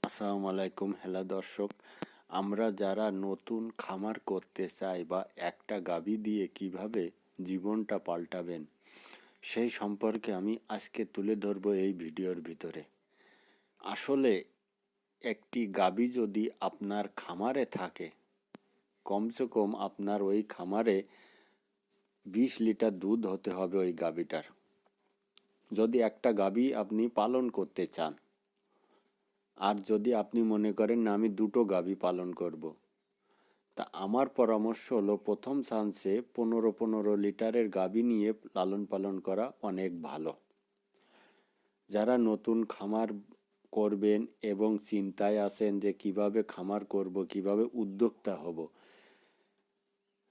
আসসালামু আলাইকুম। হ্যালো দর্শক, আমরা যারা নতুন খামার করতে চাই বা একটা গাভী দিয়ে কিভাবে জীবনটা পাল্টাবেন সেই সম্পর্কে আমি আজকে তুলে ধরবো এই ভিডিওর ভিতরে। আসলে একটি গাভী যদি আপনার খামারে থাকে, কমসে কম আপনার ওই খামারে 20 লিটার দুধ হতে হবে ওই গাভীটার, যদি একটা গাভী আপনি পালন করতে চান। আর যদি আপনি মনে করেন না আমি দুটো গাভী পালন করব, তা আমার পরামর্শ হলো প্রথম চান্সে 15 লিটারের গাভী নিয়ে লালন পালন করা অনেক ভালো। যারা নতুন খামার করবেন এবং চিন্তায় আছেন যে কিভাবে খামার করব, কিভাবে উদ্যোক্তা হব,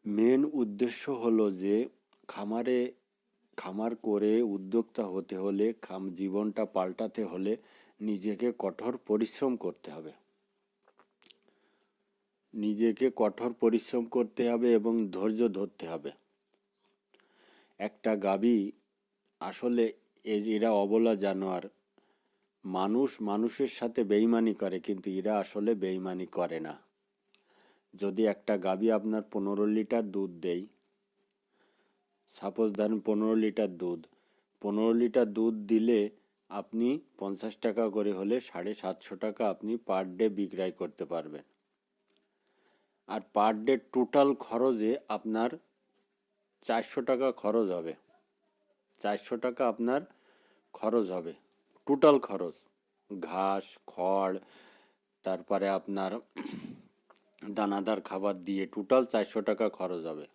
মেন উদ্দেশ্য হলো যে খামার করে উদ্যোক্তা হতে হলে, জীবনটা পাল্টাতে হলে নিজেকে কঠোর পরিশ্রম করতে হবে। এবং ধৈর্য ধরতে হবে। একটা গাভী আসলে এরা অবলা জানোয়ার। মানুষের সাথে বেইমানি করে, কিন্তু এরা আসলে বেইমানি করে না। যদি একটা গাভী আপনার 15 লিটার দুধ দেয়, সাপোজ ধরেন 15 লিটার দুধ দিলে আপনি 50 টাকা করে হলে 750 টাকা আপনি পার ডে বিক্রয় করতে পারবেন। আর পার ডে টোটাল খরচে আপনার 400 টাকা খরচ হবে। 400 টাকা আপনার খরচ হবে, টোটাল খরচ, ঘাস, খড়, তারপরে আপনার দানাদার খাবার দিয়ে টোটাল 400 টাকা খরচ হবে।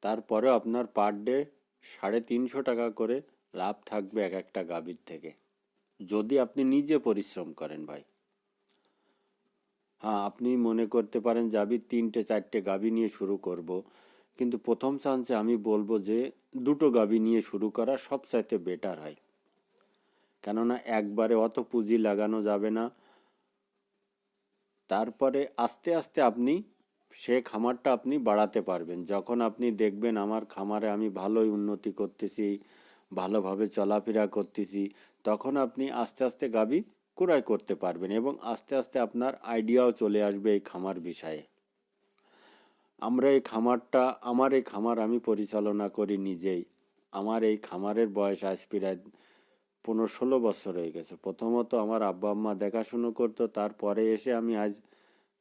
তারপরে আপনার পার ডে 350 টাকা করে লাভ থাকবে এক একটা গাভীর থেকে, যদি আপনি নিজে পরিশ্রম করেন ভাই। হ্যাঁ, আপনি মনে করতে পারেন যে আমি 3-4টে গাভী নিয়ে শুরু করব, কিন্তু প্রথম চান্সে আমি বলবো যে দুটো গাভী নিয়ে শুরু করা সবচাইতে বেটার হয়। কেননা একবারে অত পুঁজি লাগানো যাবে না। তারপরে আস্তে আস্তে আপনি সে খামারটা আপনি বাড়াতে পারবেন। যখন আপনি দেখবেন আমার খামারে আমি ভালোই উন্নতি করতেছি, ভালোভাবে চলাফেরা করতেছি, তখন আপনি আস্তে আস্তে গাভী ক্রয় করতে পারবেন এবং আস্তে আস্তে আপনার আইডিয়াও চলে আসবে এই খামার বিষয়ে। আমার এই খামার আমি পরিচালনা করি নিজেই। আমার এই খামারের বয়স আজ প্রায় 15-16 বছর হয়ে গেছে। প্রথমত আমার আব্বা আম্মা দেখাশুনো করতো, তারপরে এসে আমি আজ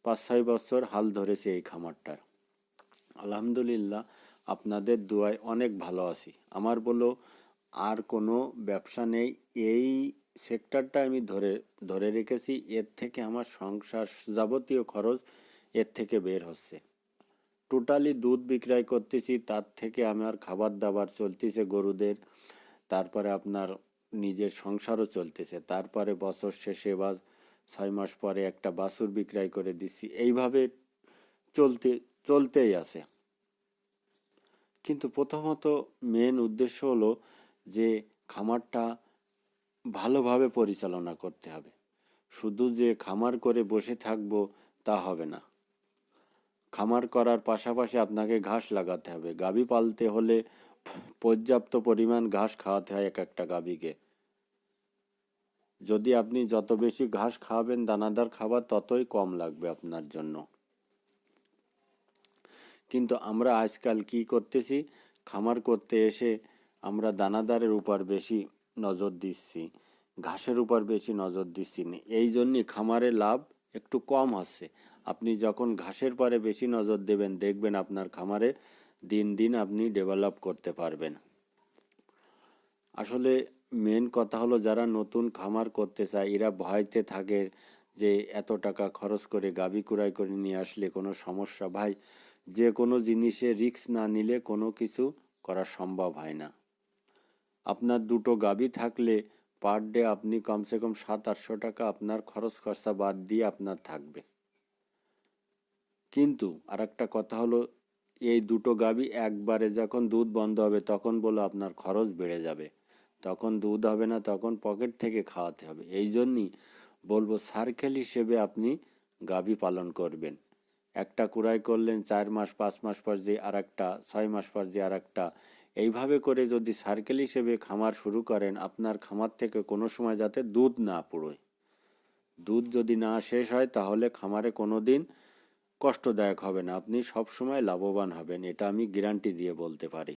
5-6 বছর হাল ধরেছি এই খামারটার। আলহামদুলিল্লাহ, আপনাদের দোয়ায় অনেক ভালো আছি। আমার বলো আর কোনো ব্যবসা নেই, এই সেক্টরটা আমি ধরে রেখেছি। এর থেকে আমার সংসার যাবতীয় খরচ এর থেকে বের হচ্ছে। টোটালি দুধ বিক্রয় করতেছি, তার থেকে আমার খাবার দাবার চলতেছে গরুদের, তারপরে আপনার নিজের সংসারও চলতেছে। তারপরে বছর শেষে বা 6 মাস পরে একটা বাছুর বিক্রয় করে দিচ্ছি। এইভাবে চলতেই আছে। কিন্তু প্রথমত মেন উদ্দেশ্য হলো যে খামারটা ভালোভাবে পরিচালনা করতে হবে। শুধু যে খামার করে বসে থাকবো তা হবে না। খামার করার পাশাপাশি আপনাকে ঘাস লাগাতে হবে। গাভী পালতে হলে পর্যাপ্ত পরিমাণ ঘাস খাওয়াতে হয় এক একটা গাভীকে। যদি আপনি যত বেশি ঘাস খাওয়াবেন, দানাদার খাবার, ততই কম লাগবে আপনার জন্য। কিন্তু আমরা আজকাল কি করতেছি, খামার করতে এসে আমরা দানাদারের উপর বেশি নজর দিচ্ছি, ঘাসের উপর বেশি নজর দিচ্ছি না। এই জন্যই খামারে লাভ একটু কম হচ্ছে। আপনি যখন ঘাসের পরে বেশি নজর দেবেন, দেখবেন আপনার খামারে দিন দিন আপনি ডেভেলপ করতে পারবেন। আসলে মেন কথা হলো, যারা নতুন খামার করতে চায় এরা ভয়তে থাকে যে এত টাকা খরচ করে গাভী কুড়াই করে নিয়ে আসলে কোনো সমস্যা। ভাই, যে কোনো জিনিসে রিস্ক না নিলে কোনো কিছু করা সম্ভব হয় না। আপনার দুটো গাভী থাকলে পার ডে আপনি কমসে কম 700-800 টাকা আপনার খরচ খরচা বাদ দিয়ে আপনার থাকবে। কিন্তু আর একটা কথা হলো, এই দুটো গাভী একবারে যখন দুধ বন্ধ হবে তখন বলো আপনার খরচ বেড়ে যাবে, তখন দুধ হবে না, তখন পকেট থেকে খাওয়াতে হবে। এই জন্যই বলবো সার্কেল হিসেবে আপনি গাভী পালন করবেন। একটা কুড়াই করলেন, 4 মাস 5 মাস পর যে আর একটা, 6 মাস পর যে আর একটা, এইভাবে করে যদি সার্কেল হিসেবে খামার শুরু করেন, আপনার খামার থেকে কোনো সময় যাতে দুধ না পুড়োয়। দুধ যদি না শেষ হয় তাহলে খামারে কোনো দিন কষ্টদায়ক হবে না, আপনি সব সময় লাভবান হবেন, এটা আমি গ্যারান্টি দিয়ে বলতে পারি।